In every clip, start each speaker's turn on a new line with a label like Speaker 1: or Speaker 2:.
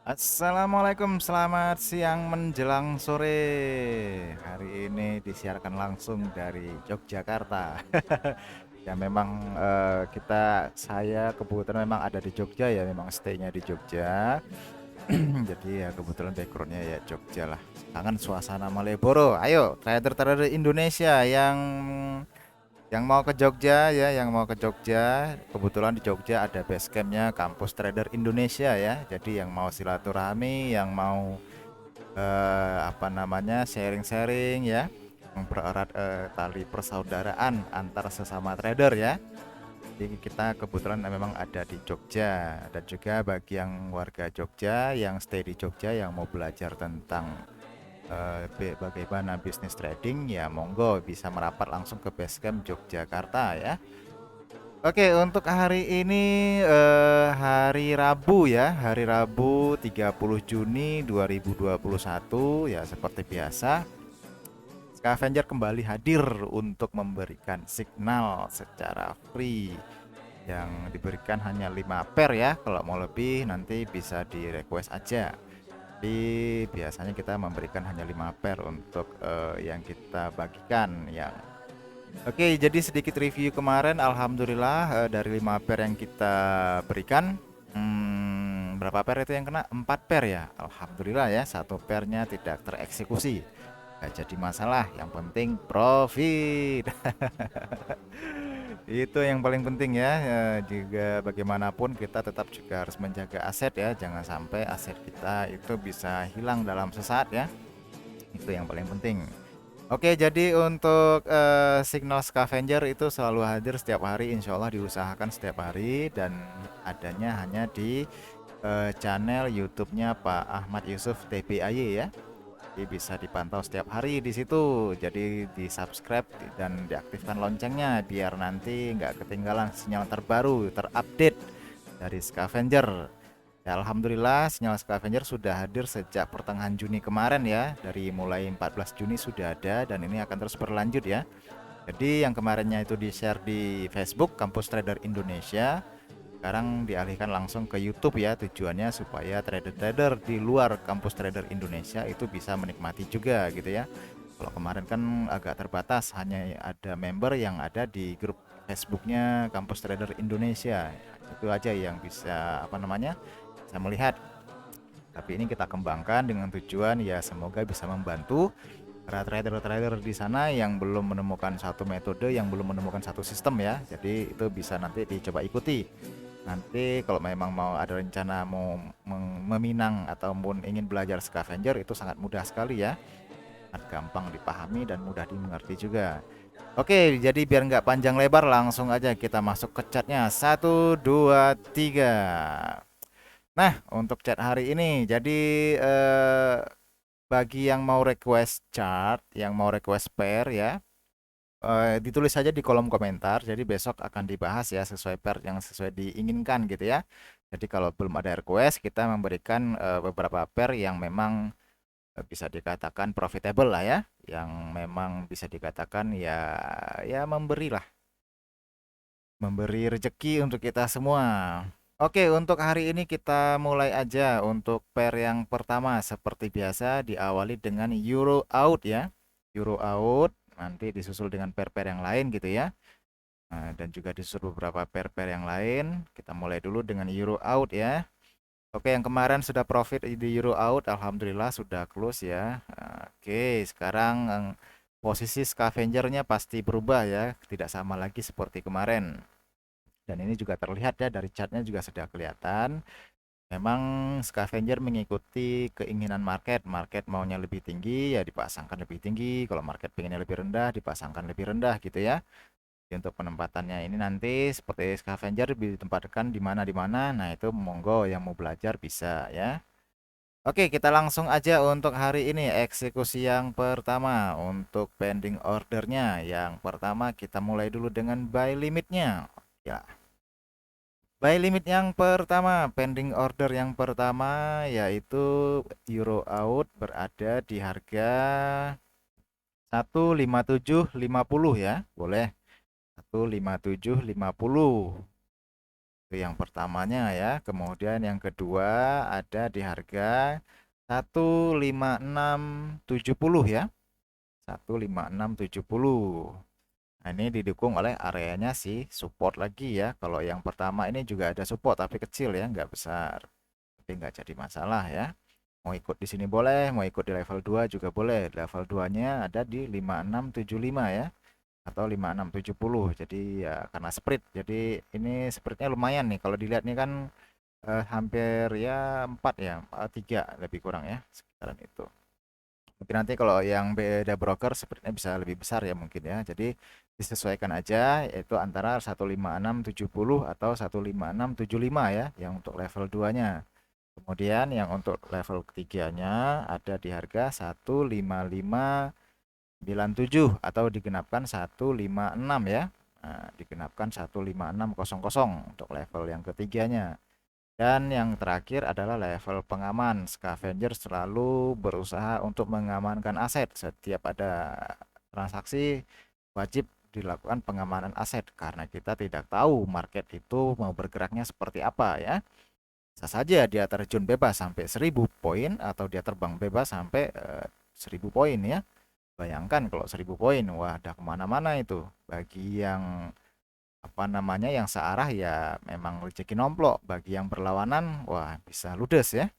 Speaker 1: Assalamualaikum, selamat siang menjelang sore. Hari ini disiarkan langsung dari Yogyakarta. Ya memang saya kebetulan memang ada di Jogja ya, memang stay-nya di Jogja. Jadi ya kebetulan backgroundnya ya Jogja lah. Kangen suasana Malioboro. Ayo, trader-trader Indonesia yang mau ke Jogja ya, yang mau ke Jogja, kebetulan di Jogja ada base campnya Kampus Trader Indonesia ya. Jadi yang mau silaturahmi, yang mau apa namanya sharing-sharing ya, mempererat tali persaudaraan antar sesama trader ya. Jadi kita kebetulan memang ada di Jogja dan juga bagi yang warga Jogja yang stay di Jogja yang mau belajar tentang bagaimana bisnis trading ya monggo bisa merapat langsung ke Basecamp Yogyakarta ya. Oke, untuk hari ini hari Rabu ya, hari Rabu 30 Juni 2021 ya seperti biasa. Scavenger kembali hadir untuk memberikan signal secara free yang diberikan hanya 5 pair ya. Kalau mau lebih nanti bisa di request aja. Tapi biasanya kita memberikan hanya 5 pair untuk yang kita bagikan yang Oke, jadi sedikit review kemarin, alhamdulillah dari 5 pair yang kita berikan, berapa pair itu yang kena? 4 pair ya, alhamdulillah ya, satu pairnya tidak tereksekusi, gak jadi masalah, yang penting profit. Itu yang paling penting ya, juga bagaimanapun kita tetap juga harus menjaga aset ya, jangan sampai aset kita itu bisa hilang dalam sesaat ya, itu yang paling penting. Oke, jadi untuk signal scavenger itu selalu hadir setiap hari, insya Allah diusahakan setiap hari dan adanya hanya di channel YouTube-nya Pak Ahmad Yusuf TPAY ya. Jadi bisa dipantau setiap hari di situ. Jadi di subscribe dan diaktifkan loncengnya biar nanti nggak ketinggalan sinyal terbaru, terupdate dari scavenger. Ya, alhamdulillah sinyal scavenger sudah hadir sejak pertengahan Juni kemarin ya. Dari mulai 14 Juni sudah ada dan ini akan terus berlanjut ya. Jadi yang kemarinnya itu di-share di Facebook Kampus Trader Indonesia, sekarang dialihkan langsung ke YouTube ya. Tujuannya supaya trader-trader di luar Kampus Trader Indonesia itu bisa menikmati juga gitu ya. Kalau kemarin kan agak terbatas, hanya ada member yang ada di grup Facebooknya Kampus Trader Indonesia. Itu aja yang bisa apa namanya bisa melihat. Tapi ini kita kembangkan dengan tujuan ya semoga bisa membantu para trader-trader di sana yang belum menemukan satu metode, yang belum menemukan satu sistem ya. Jadi itu bisa nanti dicoba ikuti. Nanti kalau memang mau ada rencana mau meminang ataupun ingin belajar scavenger itu sangat mudah sekali ya. Sangat gampang dipahami dan mudah dimengerti juga. Oke, jadi biar nggak panjang lebar langsung aja kita masuk ke chatnya. Satu, dua, tiga. Nah, untuk chat hari ini, jadi eh, bagi yang mau request chart, yang mau request pair ya, ditulis saja di kolom komentar. Jadi besok akan dibahas ya sesuai pair yang sesuai diinginkan gitu ya. Jadi kalau belum ada request, kita memberikan beberapa pair yang memang bisa dikatakan profitable lah ya, yang memang bisa dikatakan ya ya memberi rezeki untuk kita semua. Oke, untuk hari ini kita mulai aja untuk pair yang pertama seperti biasa diawali dengan euro out ya. Euro out nanti disusul dengan pair-pair yang lain gitu ya. Nah, dan juga disusul beberapa pair-pair yang lain. Kita mulai dulu dengan euro out ya. Oke, yang kemarin sudah profit di euro out, alhamdulillah sudah close ya. Oke, sekarang posisi scavengernya pasti berubah ya, tidak sama lagi seperti kemarin. Dan ini juga terlihat ya dari chartnya juga sudah kelihatan. Memang scavenger mengikuti keinginan market. Market maunya lebih tinggi ya dipasangkan lebih tinggi. Kalau market pengennya lebih rendah dipasangkan lebih rendah gitu ya. Jadi untuk penempatannya ini nanti seperti scavenger ditempatkan di mana. Nah itu monggo yang mau belajar bisa ya. Oke, kita langsung aja untuk hari ini eksekusi yang pertama untuk pending ordernya. Yang pertama kita mulai dulu dengan buy limitnya. Ya, buy limit yang pertama, pending order yang pertama yaitu euro out berada di harga 15750 ya. Boleh. 15750. Itu yang pertamanya ya. Kemudian yang kedua ada di harga 15670 ya. 15670. Nah, ini didukung oleh areanya si support lagi ya. Kalau yang pertama ini juga ada support tapi kecil ya, nggak besar. Tapi nggak jadi masalah ya. Mau ikut di sini boleh, mau ikut di level 2 juga boleh. Level 2-nya ada di 5675 ya, atau 5670. Jadi ya karena split. Jadi ini spreadnya lumayan nih. Kalau dilihat nih kan hampir ya 4 ya, 3 lebih kurang ya, sekitaran itu. Mungkin nanti kalau yang beda broker spreadnya bisa lebih besar ya mungkin ya. Jadi disesuaikan aja yaitu antara 15670 atau 15675 ya yang untuk level 2-nya. Kemudian yang untuk level ketiganya ada di harga 15597 atau digenapkan 156 ya. Nah, digenapkan 15600 untuk level yang ketiganya. Dan yang terakhir adalah level pengaman. Scavenger selalu berusaha untuk mengamankan aset. Setiap ada transaksi wajib dilakukan pengamanan aset karena kita tidak tahu market itu mau bergeraknya seperti apa ya. Bisa saja dia terjun bebas sampai 1000 poin atau dia terbang bebas sampai 1000 poin ya. Bayangkan kalau 1000 poin, wah ada kemana-mana itu. Bagi yang apa namanya yang searah ya memang rezeki nomplok, bagi yang berlawanan wah bisa ludes ya.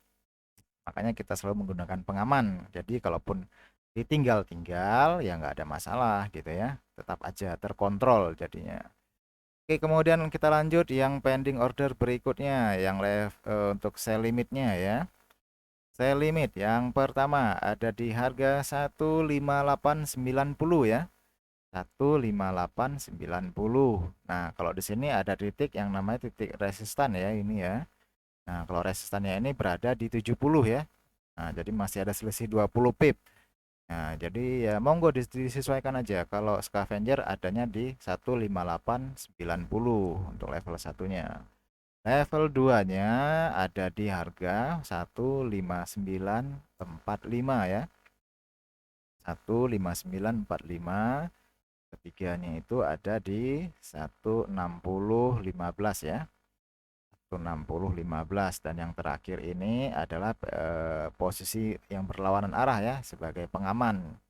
Speaker 1: Makanya kita selalu menggunakan pengaman. Jadi kalaupun ditinggal-tinggal ya nggak ada masalah gitu ya. Tetap aja terkontrol jadinya. Oke, kemudian kita lanjut yang pending order berikutnya yang untuk sell limitnya ya. Sell limit yang pertama ada di harga 15890 ya. 15890. Nah, kalau di sini ada titik yang namanya titik resistan ya ini ya. Nah, kalau resistannya ini berada di 70 ya. Nah, jadi masih ada selisih 20 pip. Nah, jadi ya monggo disesuaikan aja. Kalau scavenger adanya di 15890 untuk level satunya. Level 2-nya ada di harga 15945 ya. 15945. Ketiganya itu ada di 16015 ya. 16015 dan yang terakhir ini adalah posisi yang berlawanan arah ya sebagai pengaman.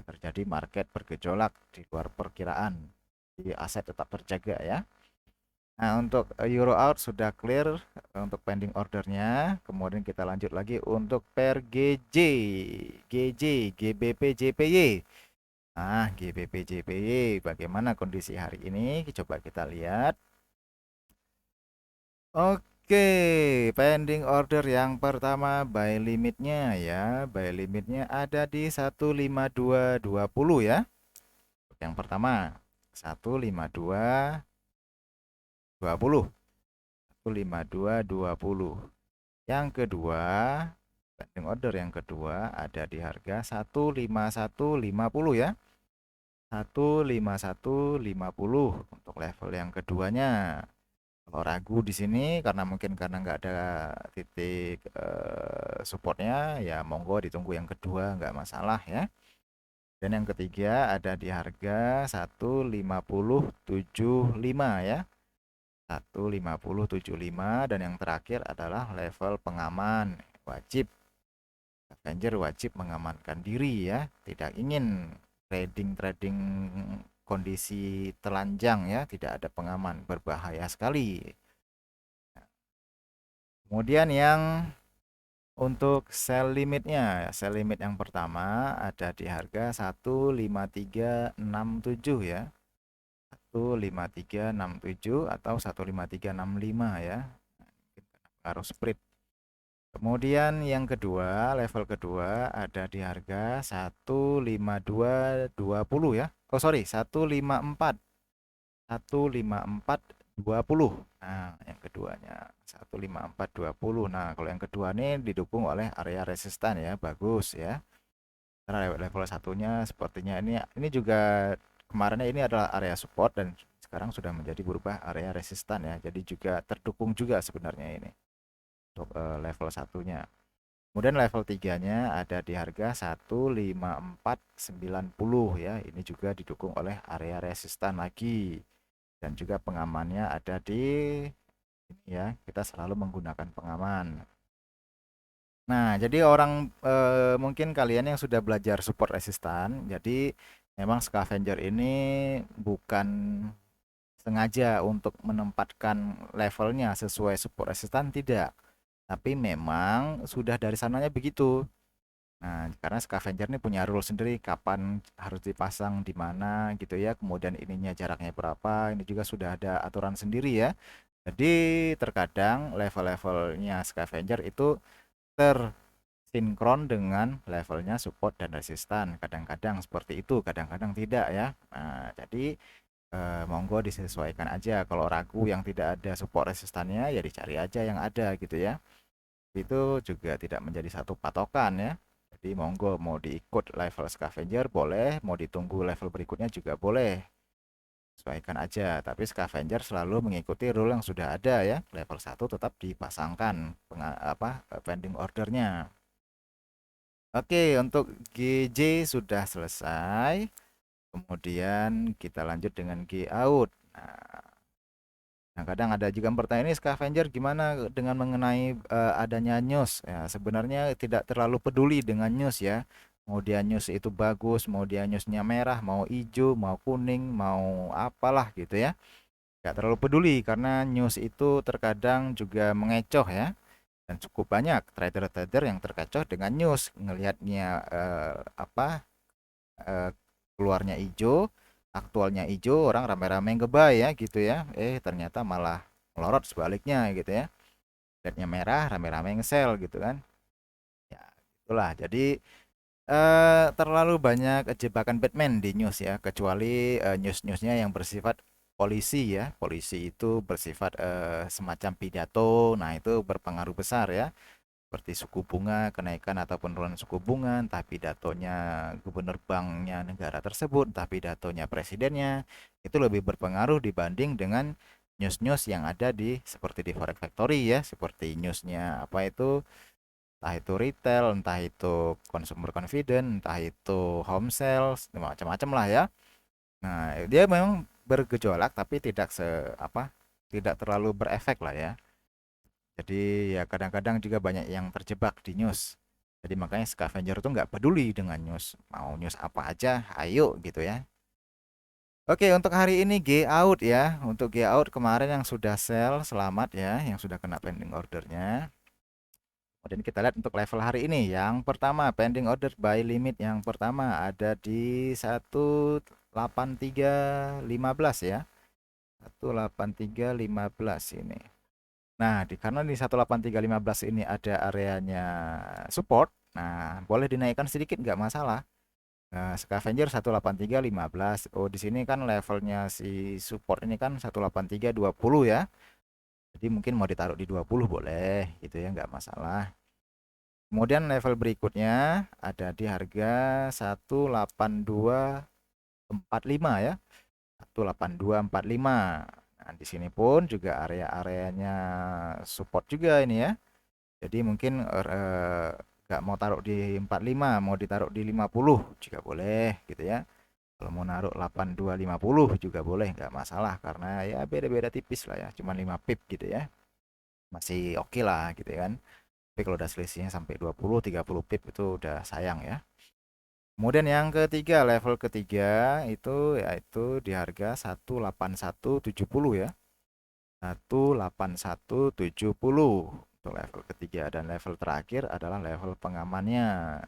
Speaker 1: Terjadi market bergejolak di luar perkiraan. Di aset tetap terjaga ya. Nah, untuk euro out sudah clear untuk pending ordernya. Kemudian kita lanjut lagi untuk per GJ, GBP, JPY. Nah, GBP, JPY bagaimana kondisi hari ini? Coba kita lihat. Oke, pending order yang pertama buy limitnya ya. Buy limitnya ada di 15220 ya. Yang pertama 15220. 15220. Yang kedua, pending order yang kedua ada di harga 15150 ya. 15150 untuk level yang keduanya. Kalau ragu di sini karena nggak ada titik supportnya ya monggo ditunggu yang kedua nggak masalah ya. Dan yang ketiga ada di harga 15075 ya. 15075 dan yang terakhir adalah level pengaman wajib. Avenger wajib mengamankan diri ya, tidak ingin trading kondisi telanjang ya, tidak ada pengaman, berbahaya sekali. Kemudian yang untuk sell limitnya, sell limit yang pertama ada di harga 15367 ya. 15367 atau 15365 ya. Harus split. Kemudian yang kedua, level kedua ada di harga 15220 ya. Oh sorry, 154. 15420. Nah, yang keduanya 15420. Nah, kalau yang kedua ini didukung oleh area resistan ya, bagus ya. Karena level satunya sepertinya ini juga kemarinnya ini adalah area support dan sekarang sudah menjadi berubah area resistan ya. Jadi juga terdukung juga sebenarnya ini untuk level satunya. Kemudian level 3-nya ada di harga 15490 ya. Ini juga didukung oleh area resistan lagi. Dan juga pengamannya ada di Ini ya, kita selalu menggunakan pengaman. Nah, jadi orang mungkin kalian yang sudah belajar support resistan, jadi memang scavenger ini bukan sengaja untuk menempatkan levelnya sesuai support resistan, tidak. Tapi memang sudah dari sananya begitu. Nah, karena scavenger ini punya rule sendiri kapan harus dipasang di mana gitu ya. Kemudian ininya jaraknya berapa. Ini juga sudah ada aturan sendiri ya. Jadi terkadang level-levelnya scavenger itu tersinkron dengan levelnya support dan resistan. Kadang-kadang seperti itu, kadang-kadang tidak ya. Nah, jadi monggo disesuaikan aja. Kalau ragu yang tidak ada support resistannya ya dicari aja yang ada gitu ya. Itu juga tidak menjadi satu patokan ya. Jadi monggo mau diikut level scavenger boleh, mau ditunggu level berikutnya juga boleh. Sesuaikan aja, tapi scavenger selalu mengikuti rule yang sudah ada ya. Level 1 tetap dipasangkan pending ordernya. Oke, untuk GJ sudah selesai. Kemudian kita lanjut dengan G out. Nah, kadang ada juga yang bertanya ini scavenger gimana dengan mengenai adanya news. Ya, sebenarnya tidak terlalu peduli dengan news ya. Mau dia news itu bagus, mau dia newsnya merah, mau hijau, mau kuning, mau apalah gitu ya. Nggak terlalu peduli karena news itu terkadang juga mengecoh ya. Dan cukup banyak trader-trader yang terkecoh dengan news. Ngelihatnya eh, keluarnya hijau, aktualnya hijau, orang rame-rame ngebuy ya gitu ya. Ternyata malah melorot sebaliknya gitu ya. Lihatnya merah, rame-rame nge-sell gitu kan. Ya, itulah. Jadi terlalu banyak jebakan Batman di news ya, kecuali news-newsnya yang bersifat polisi ya. Polisi itu bersifat semacam pidato, nah itu berpengaruh besar ya. Seperti suku bunga, kenaikan atau penurunan suku bunga, entah pidatonya gubernur banknya negara tersebut, entah pidatonya presidennya, itu lebih berpengaruh dibanding dengan news-news yang ada di seperti di Forex Factory ya, seperti newsnya apa itu, entah itu retail, entah itu consumer confidence, entah itu home sales, macam-macam lah ya. Nah, dia memang bergejolak tapi tidak tidak terlalu berefek lah ya. Jadi ya kadang-kadang juga banyak yang terjebak di news. Jadi makanya scavenger itu nggak peduli dengan news. Mau news apa aja, ayo gitu ya. Oke, untuk hari ini G out ya. Untuk G out kemarin yang sudah sell, selamat ya. Yang sudah kena pending ordernya. Kemudian kita lihat untuk level hari ini. Yang pertama, pending order buy limit yang pertama ada di 18315 ya. 18315 ini. Nah, karena di 18315 ini ada areanya support, nah boleh dinaikkan sedikit nggak masalah. Nah, scavenger 18315. Oh, di sini kan levelnya si support ini kan 18320 ya. Jadi mungkin mau ditaruh di 20 boleh gitu ya, nggak masalah. Kemudian level berikutnya ada di harga 18245 ya. 18245. Nah, di sini pun juga area-areanya support juga ini ya. Jadi mungkin nggak mau taruh di 45, mau ditaruh di 50 juga boleh gitu ya. Kalau mau naruh 8250 juga boleh, nggak masalah karena ya beda-beda tipis lah ya, cuma 5 pip gitu ya. Masih oke lah gitu kan. Tapi kalau udah selisihnya sampai 20 30 pip itu udah sayang ya. Kemudian yang ketiga, level ketiga itu yaitu di harga 18170 ya. 18170 untuk level ketiga, dan level terakhir adalah level pengamannya.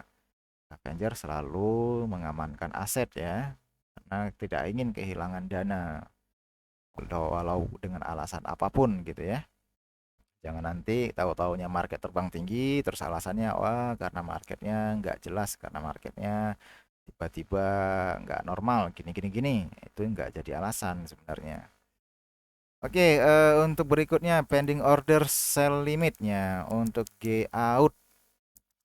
Speaker 1: Avenger selalu mengamankan aset ya, karena tidak ingin kehilangan dana walau dengan alasan apapun gitu ya. Jangan nanti tahu-taunya market terbang tinggi terus alasannya wah karena marketnya nggak jelas, karena marketnya tiba-tiba nggak normal gini gini gini, itu nggak jadi alasan sebenarnya. Oke, untuk berikutnya pending order sell limitnya untuk G out.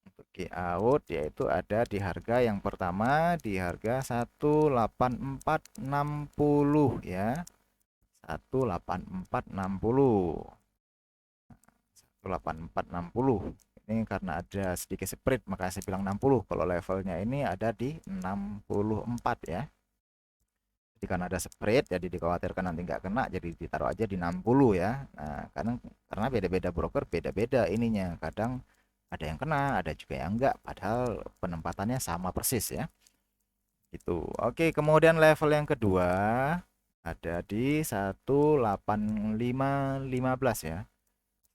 Speaker 1: Untuk G out yaitu ada di harga yang pertama di harga 18460 ya. 18460. 18460. Ini karena ada sedikit spread maka saya bilang 60. Kalau levelnya ini ada di 64 ya. Jadi karena ada spread, jadi dikhawatirkan nanti nggak kena, jadi ditaruh aja di 60 ya. Nah, karena beda-beda broker beda-beda ininya. Kadang ada yang kena, ada juga yang enggak, padahal penempatannya sama persis ya. Itu. Oke, kemudian level yang kedua ada di 18515 ya.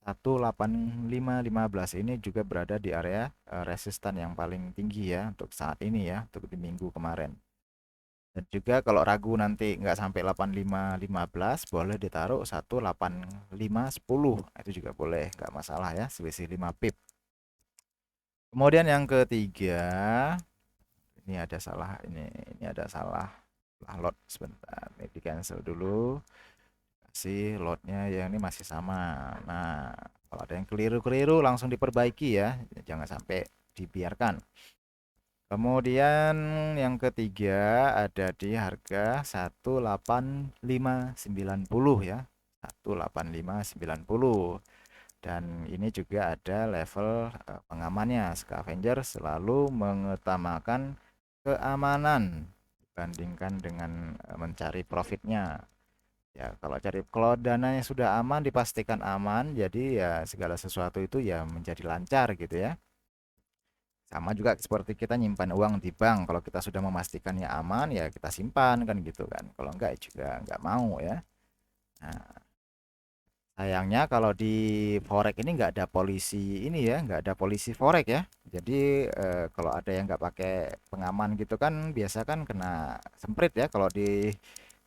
Speaker 1: 18515 ini juga berada di area resistan yang paling tinggi ya untuk saat ini ya, untuk di minggu kemarin. Dan juga kalau ragu nanti nggak sampai 8515 boleh ditaruh 18510, itu juga boleh, nggak masalah ya, selisih 5 pip. Kemudian yang ketiga, ini ada salah, ini ada salah lot sebentar, ini di cancel dulu, kasih lotnya yang ini masih sama. Nah, kalau ada yang keliru-keliru langsung diperbaiki ya, jangan sampai dibiarkan. Kemudian yang ketiga ada di harga 18590 ya. 18590. Dan ini juga ada level pengamannya. Scavenger selalu mengutamakan keamanan dibandingkan dengan mencari profitnya. Ya, kalau dananya sudah aman dipastikan aman, jadi ya segala sesuatu itu ya menjadi lancar gitu ya. Sama juga seperti kita nyimpan uang di bank, kalau kita sudah memastikannya aman ya kita simpan kan gitu kan. Kalau enggak juga enggak mau ya. Nah, sayangnya kalau di forex ini nggak ada polisi ini ya, nggak ada polisi forex ya. Jadi kalau ada yang nggak pakai pengaman gitu kan biasa kan kena semprit ya. Kalau di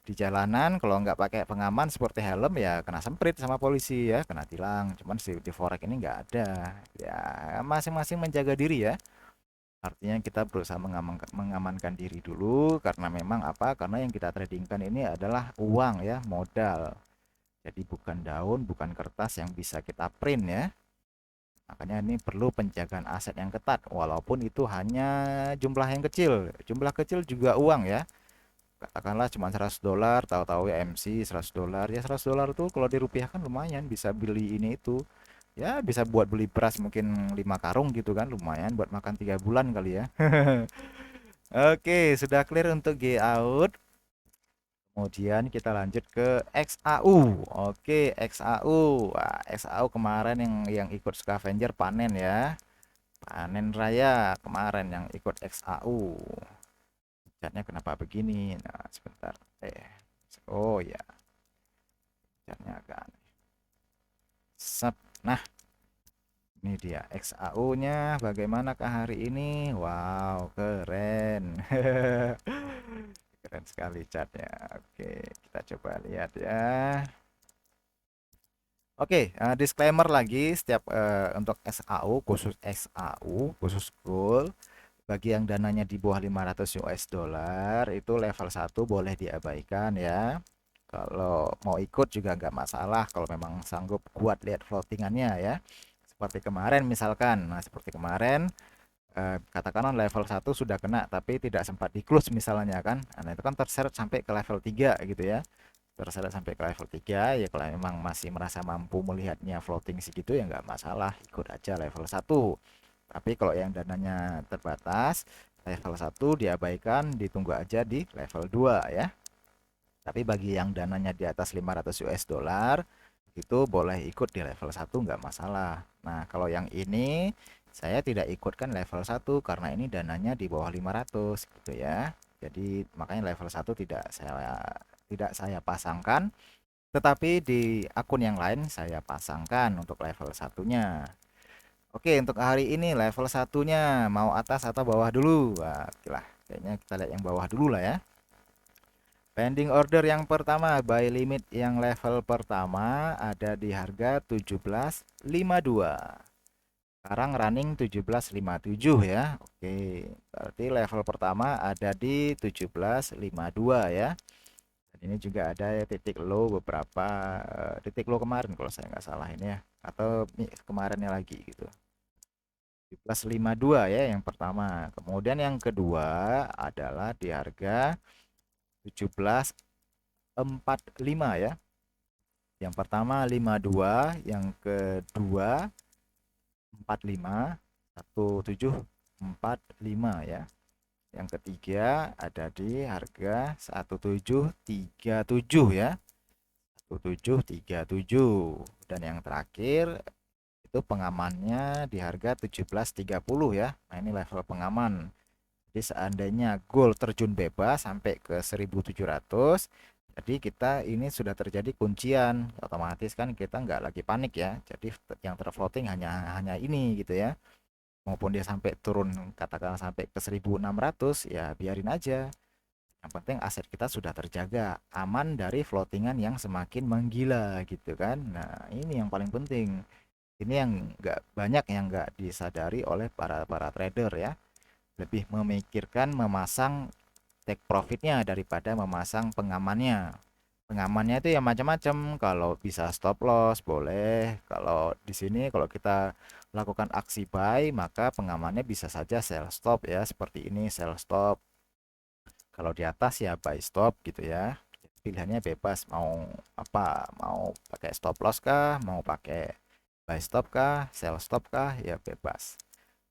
Speaker 1: jalanan kalau nggak pakai pengaman seperti helm ya kena semprit sama polisi ya, kena tilang. Cuman di forex ini nggak ada. Ya masing-masing menjaga diri ya. Artinya kita berusaha mengamankan diri dulu, karena memang apa? Karena yang kita tradingkan ini adalah uang ya, modal. Jadi bukan daun, bukan kertas yang bisa kita print ya. Makanya ini perlu penjagaan aset yang ketat, walaupun itu hanya jumlah yang kecil. Jumlah kecil juga uang ya. Katakanlah cuma 100 dolar, tahu-tahu ya MC 100 dolar. Ya 100 dolar tuh kalau dirupiahkan lumayan, bisa beli ini itu. Ya bisa buat beli beras mungkin 5 karung gitu kan, lumayan buat makan 3 bulan kali ya. Oke, sudah clear untuk G out. Kemudian kita lanjut ke XAU. Oke, XAU. Wah, XAU kemarin yang ikut scavenger panen ya. Panen raya kemarin yang ikut XAU. Catnya kenapa begini? Nah, sebentar. Oh ya, catnya agak aneh. Sep. Nah, ini dia XAU-nya. Bagaimanakah hari ini? Wow, keren. Keren sekali catnya. Oke, kita coba lihat ya. Oke, disclaimer lagi, setiap untuk SAU, khusus SAU, khusus gold, bagi yang dananya di bawah 500 US dollar itu level 1 boleh diabaikan ya. Kalau mau ikut juga nggak masalah kalau memang sanggup kuat lihat floatingannya ya. Seperti kemarin misalkan. Nah, seperti kemarin katakanlah level 1 sudah kena tapi tidak sempat di close misalnya kan. Nah, itu kan terseret sampai ke level 3 gitu ya. Terseret sampai ke level 3 ya, kalau memang masih merasa mampu melihatnya floating segitu ya nggak masalah, ikut aja level 1. Tapi kalau yang dananya terbatas, level 1 diabaikan, ditunggu aja di level 2 ya. Tapi bagi yang dananya di atas 500 US dollar itu boleh ikut di level 1, nggak masalah. Nah, kalau yang ini saya tidak ikutkan level 1 karena ini dananya di bawah 500 gitu ya. Jadi makanya level 1 tidak saya pasangkan, tetapi di akun yang lain saya pasangkan untuk level satunya. Oke, untuk hari ini level satunya mau atas atau bawah dulu? Wah, oke lah. Kayaknya kita lihat yang bawah dulu lah ya. Pending order yang pertama, buy limit yang level pertama ada di harga 17.52. Sekarang running 17.57 ya. Oke, berarti level pertama ada di 17.52 ya. Dan ini juga ada ya titik low beberapa titik low kemarin kalau saya nggak salah ini ya. Atau kemarinnya lagi gitu. 17.52 ya yang pertama. Kemudian yang kedua adalah di harga 17.45 ya. Yang pertama 52, yang kedua 45, 1745 ya. Yang ketiga ada di harga 1737 ya. 1737. Dan yang terakhir itu pengamannya di harga 1730 ya. Nah, ini level pengaman. Jadi seandainya gold terjun bebas sampai ke 1700, jadi kita ini sudah terjadi kuncian, otomatis kan kita nggak lagi panik ya. Jadi yang terfloating hanya hanya ini gitu ya. Maupun dia sampai turun katakanlah sampai ke 1600 ya biarin aja. Yang penting aset kita sudah terjaga, aman dari floatingan yang semakin menggila gitu kan. Nah, ini yang paling penting. Ini yang nggak banyak yang nggak disadari oleh para trader ya. Lebih memikirkan memasang take profitnya daripada memasang pengamannya. Pengamannya itu ya macam-macam. Kalau bisa stop loss boleh. Kalau di sini kalau kita lakukan aksi buy, maka pengamannya bisa saja sell stop ya. Seperti ini sell stop. Kalau di atas ya buy stop gitu ya. Pilihannya bebas mau apa? Mau pakai stop loss kah? Mau pakai buy stop kah? Sell stop kah? Ya bebas.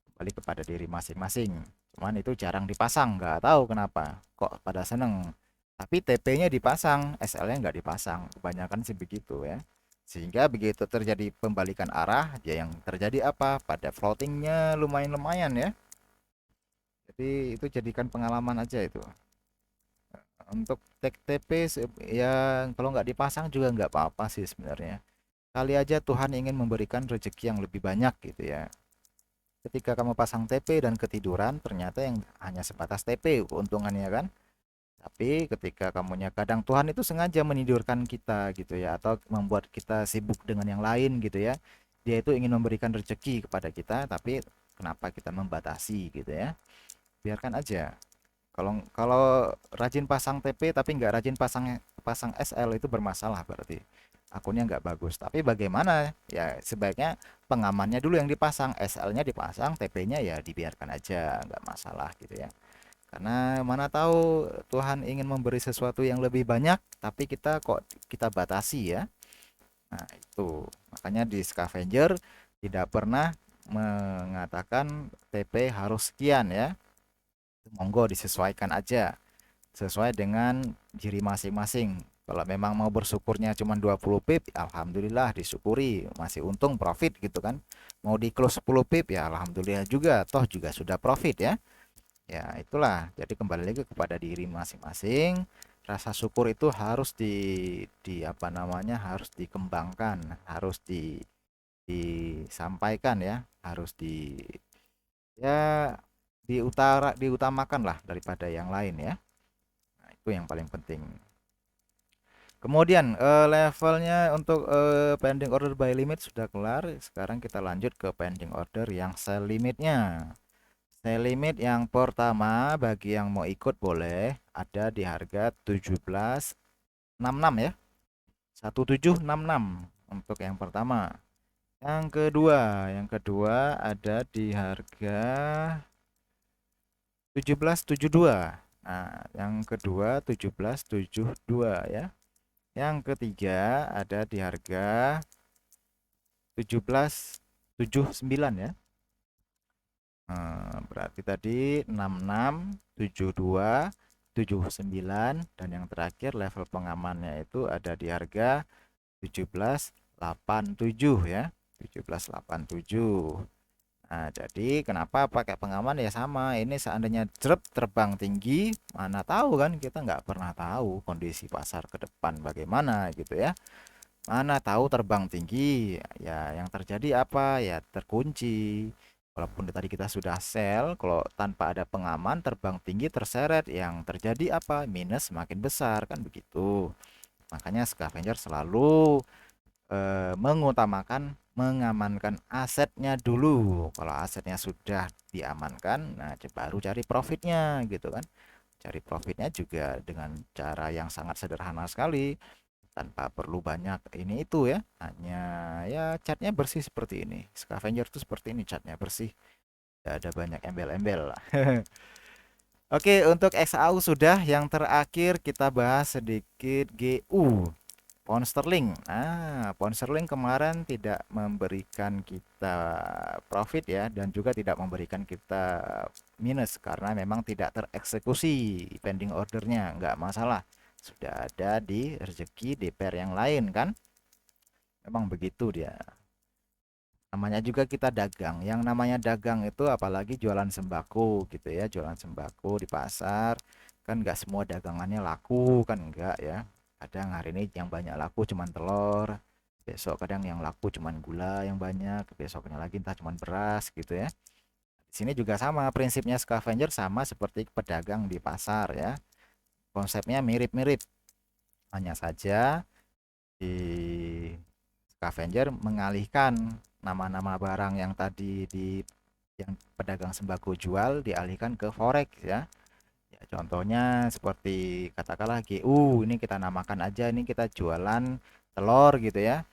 Speaker 1: Kembali kepada diri masing-masing. Cuman itu jarang dipasang, nggak tahu kenapa. Kok pada seneng. Tapi TP-nya dipasang, SL-nya nggak dipasang. Kebanyakan sih begitu ya. Sehingga begitu terjadi pembalikan arah, ya yang terjadi apa? Pada floatingnya lumayan-lumayan ya. Jadi itu jadikan pengalaman aja itu. Untuk tag TP ya kalau nggak dipasang juga nggak apa-apa sih sebenarnya. Kali aja Tuhan ingin memberikan rezeki yang lebih banyak gitu ya. Ketika kamu pasang TP dan ketiduran, ternyata yang hanya sebatas TP keuntungannya kan. Tapi ketika kamunya kadang Tuhan itu sengaja menidurkan kita gitu ya, atau membuat kita sibuk dengan yang lain gitu ya. Dia itu ingin memberikan rezeki kepada kita, tapi kenapa kita membatasi gitu ya? Biarkan aja. Kalau kalau rajin pasang TP tapi nggak rajin pasang pasang SL itu bermasalah berarti akunnya nggak bagus. Tapi bagaimana? Ya sebaiknya pengamannya dulu yang dipasang, SL-nya dipasang, TP-nya ya dibiarkan aja, nggak masalah gitu ya. Karena mana tahu Tuhan ingin memberi sesuatu yang lebih banyak, tapi kita kok kita batasi ya. Nah itu makanya di scavenger tidak pernah mengatakan TP harus sekian ya. Monggo disesuaikan aja sesuai dengan diri masing-masing. Kalau memang mau bersyukurnya cuma 20 pip, alhamdulillah disyukuri, masih untung profit gitu kan. Mau di close 10 pip ya alhamdulillah juga, toh juga sudah profit ya. Ya, itulah. Jadi kembali lagi kepada diri masing-masing. Rasa syukur itu harus di apa namanya? Harus dikembangkan, harus disampaikan ya, harus ya diutamakan lah daripada yang lain ya. Nah, itu yang paling penting. Kemudian levelnya untuk pending order buy limit sudah kelar. Sekarang kita lanjut ke pending order yang sell limitnya. Sell limit yang pertama bagi yang mau ikut boleh ada di harga 1766 ya. 1766 untuk yang pertama. Yang kedua ada di harga 1772. Nah, yang kedua 1772 ya. Yang ketiga ada di harga 1779 ya. Berarti tadi 66, 72, 79 dan yang terakhir level pengamannya itu ada di harga 1787 ya. 1787. Nah, jadi kenapa pakai pengaman ya sama. Ini seandainya terbang tinggi, mana tahu kan kita nggak pernah tahu kondisi pasar ke depan bagaimana gitu ya. Mana tahu terbang tinggi, ya yang terjadi apa? Ya terkunci. Walaupun tadi kita sudah sell, kalau tanpa ada pengaman terbang tinggi terseret, yang terjadi apa? Minus semakin besar kan begitu. Makanya scavenger selalu mengutamakan mengamankan asetnya dulu. Kalau asetnya sudah diamankan, nah baru cari profitnya gitu kan. Cari profitnya juga dengan cara yang sangat sederhana sekali tanpa perlu banyak ini itu ya, hanya ya catnya bersih seperti ini. Scavenger tuh seperti ini, catnya bersih, tidak ada banyak embel-embel lah. Oke, untuk XAU sudah. Yang terakhir kita bahas sedikit GU. Pound sterling. Nah, pound sterling kemarin tidak memberikan kita profit ya, dan juga tidak memberikan kita minus karena memang tidak tereksekusi pending ordernya. Nggak masalah. Sudah ada di rezeki DPR yang lain kan? Memang begitu dia. Namanya juga kita dagang. Yang namanya dagang itu apalagi jualan sembako gitu ya, jualan sembako di pasar. Kan nggak semua dagangannya laku kan, enggak ya. Kadang hari ini yang banyak laku cuman telur, besok kadang yang laku cuman gula yang banyak, besoknya lagi entah cuman beras gitu ya. Di sini juga sama prinsipnya, scavenger sama seperti pedagang di pasar ya. Konsepnya mirip-mirip. Hanya saja di scavenger mengalihkan nama-nama barang yang tadi di yang pedagang sembako jual dialihkan ke forex ya. Ya, contohnya seperti katakanlah GU, ini kita namakan aja ini kita jualan telur gitu ya.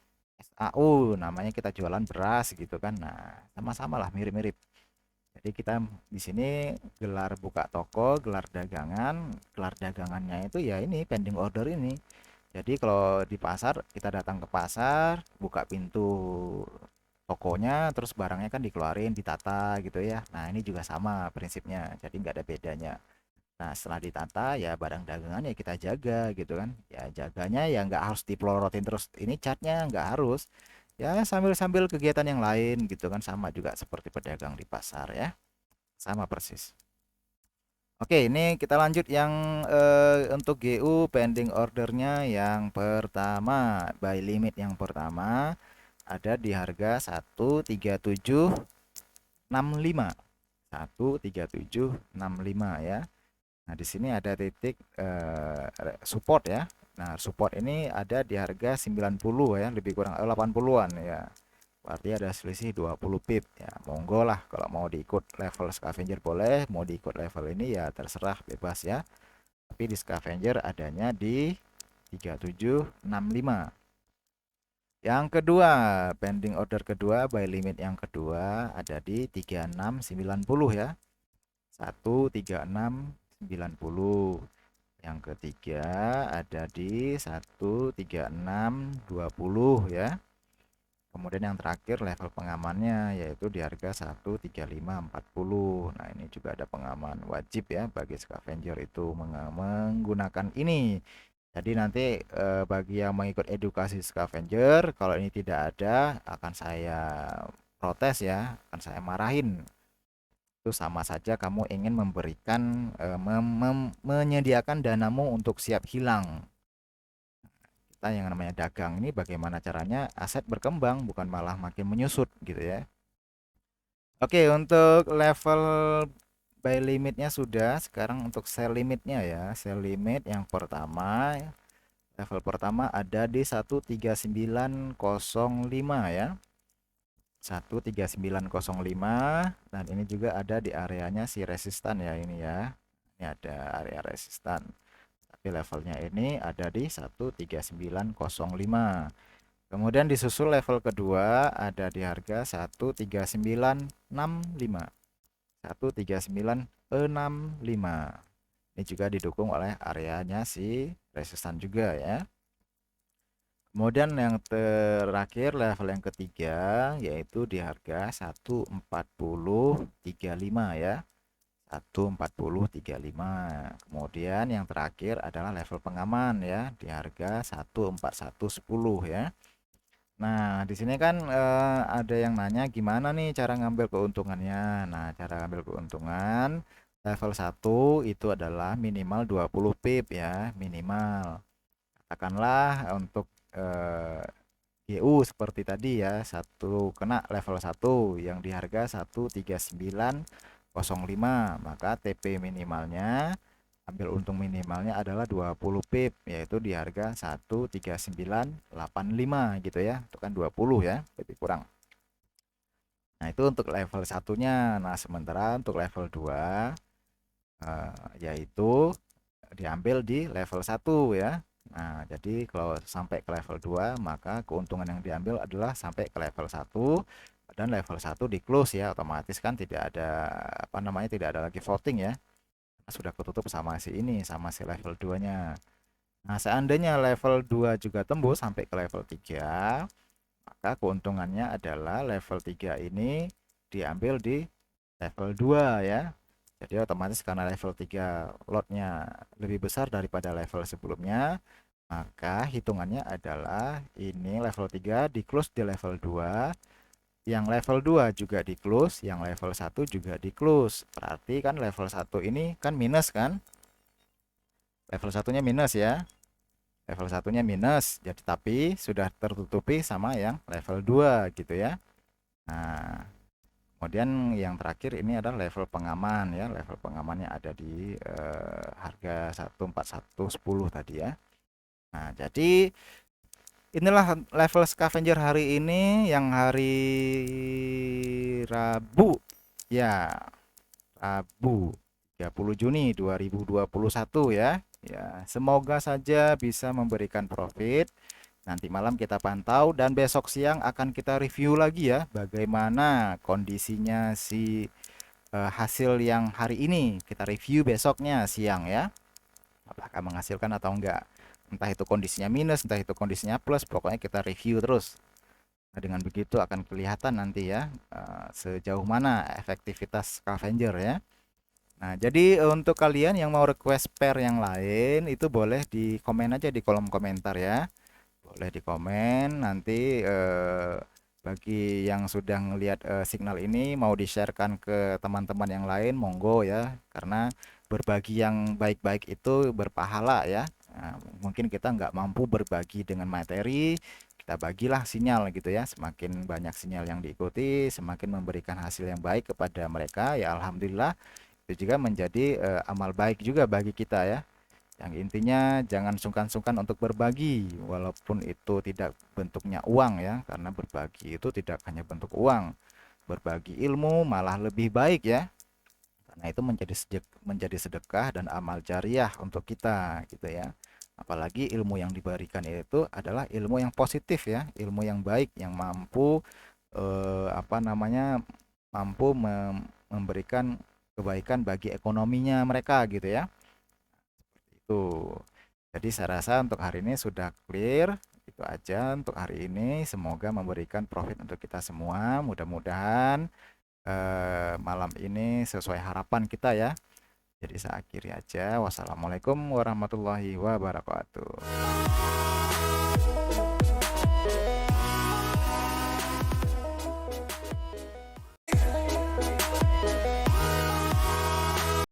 Speaker 1: SAU namanya kita jualan beras gitu kan. Nah, sama-sama lah mirip-mirip. Jadi kita di sini gelar buka toko, gelar dagangannya itu ya ini pending order ini. Jadi kalau di pasar kita datang ke pasar, buka pintu tokonya, terus barangnya kan dikeluarin, ditata gitu ya. Nah ini juga sama prinsipnya, jadi nggak ada bedanya. Nah setelah ditata ya barang dagangan ya kita jaga gitu kan. Ya jaganya ya nggak harus dipelorotin terus. Ini catnya nggak harus. Ya sambil-sambil kegiatan yang lain gitu kan, sama juga seperti pedagang di pasar ya. Sama persis. Oke, ini kita lanjut yang untuk GU pending ordernya yang pertama, buy limit yang pertama ada di harga 13765. 13765 ya. Nah, di sini ada titik support ya. Nah, support ini ada di harga 90 ya, lebih kurang 80-an ya. Berarti ada selisih 20 pip ya. Monggo lah kalau mau diikut level scavenger boleh, mau diikut level ini ya terserah, bebas ya. Tapi di scavenger adanya di 3765. Yang kedua, pending order kedua, buy limit yang kedua ada di 3690 ya. 13690. Yang ketiga ada di 13620 ya. Kemudian yang terakhir level pengamannya yaitu di harga 13540. Nah, ini juga ada pengaman wajib ya bagi scavenger itu menggunakan ini. Jadi nanti bagi yang mengikut edukasi scavenger, kalau ini tidak ada akan saya protes ya, akan saya marahin. Itu sama saja kamu ingin memberikan menyediakan danamu untuk siap hilang. Kita yang namanya dagang ini bagaimana caranya aset berkembang, bukan malah makin menyusut gitu ya. Oke, untuk level buy limitnya sudah. Sekarang untuk sell limitnya ya. Sell limit yang pertama, level pertama ada di 13905 ya. 13905, dan ini juga ada di areanya si resistan ya, ini ya. Ini ada area resistan. Tapi levelnya ini ada di 13905. Kemudian disusul level kedua ada di harga 13965. 13965. Ini juga didukung oleh areanya si resistan juga ya. Kemudian yang terakhir level yang ketiga yaitu di harga 14035 ya. 14035. Kemudian yang terakhir adalah level pengaman ya di harga 14110 ya. Nah, di sini kan ada yang nanya gimana nih cara ngambil keuntungannya. Nah, cara ngambil keuntungan level 1 itu adalah minimal 20 pip ya, minimal. Katakanlah untuk GU seperti tadi ya, satu kena level 1 yang di harga 13905, maka TP minimalnya, ambil untung minimalnya adalah 20 pip, yaitu di harga 13985 gitu ya. Itu kan 20 ya, lebih kurang. Nah, itu untuk level satunya. Nah, sementara untuk level 2 yaitu diambil di level 1 ya. Nah, jadi kalau sampai ke level 2 maka keuntungan yang diambil adalah sampai ke level 1, dan level 1 di close ya, otomatis kan tidak ada apa namanya, tidak ada lagi voting ya. Sudah ketutup sama si ini, sama si level 2-nya. Nah, seandainya level 2 juga tembus sampai ke level 3, maka keuntungannya adalah level 3 ini diambil di level 2 ya. Jadi otomatis karena level 3 lotnya lebih besar daripada level sebelumnya, maka hitungannya adalah ini level 3 di close di level 2, yang level 2 juga di close, yang level 1 juga di close. Berarti kan level 1 ini kan minus kan? Level satunya minus ya. Level satunya minus, jadi tapi sudah tertutupi sama yang level 2 gitu ya. Nah, kemudian yang terakhir ini adalah level pengaman ya. Level pengamannya ada di harga 14110 tadi ya. Nah, jadi inilah level scavenger hari ini yang hari Rabu ya. Rabu 30 Juni 2021 ya. Ya, semoga saja bisa memberikan profit. Nanti malam kita pantau dan besok siang akan kita review lagi ya bagaimana kondisinya si hasil yang hari ini. Kita review besoknya siang ya. Apakah menghasilkan atau enggak. Entah itu kondisinya minus, entah itu kondisinya plus, pokoknya kita review terus. Nah, dengan begitu akan kelihatan nanti ya sejauh mana efektivitas scavenger ya. Nah, jadi untuk kalian yang mau request pair yang lain itu boleh di komen aja di kolom komentar ya. Boleh di komen nanti bagi yang sudah ngelihat signal ini mau di-sharekan ke teman-teman yang lain monggo ya, karena berbagi yang baik-baik itu berpahala ya. Nah, mungkin kita nggak mampu berbagi dengan materi, kita bagilah sinyal gitu ya. Semakin banyak sinyal yang diikuti, semakin memberikan hasil yang baik kepada mereka ya, alhamdulillah itu juga menjadi amal baik juga bagi kita ya. Yang intinya jangan sungkan-sungkan untuk berbagi, walaupun itu tidak bentuknya uang ya, karena berbagi itu tidak hanya bentuk uang. Berbagi ilmu malah lebih baik ya, karena itu menjadi sedekah dan amal jariah untuk kita gitu ya. Apalagi ilmu yang diberikan itu adalah ilmu yang positif ya, ilmu yang baik yang mampu apa namanya mampu memberikan kebaikan bagi ekonominya mereka gitu ya. Itu. Jadi saya rasa untuk hari ini sudah clear. Itu aja untuk hari ini. Semoga memberikan profit untuk kita semua. Mudah-mudahan malam ini sesuai harapan kita ya. Jadi saya akhiri aja. Wassalamualaikum warahmatullahi wabarakatuh.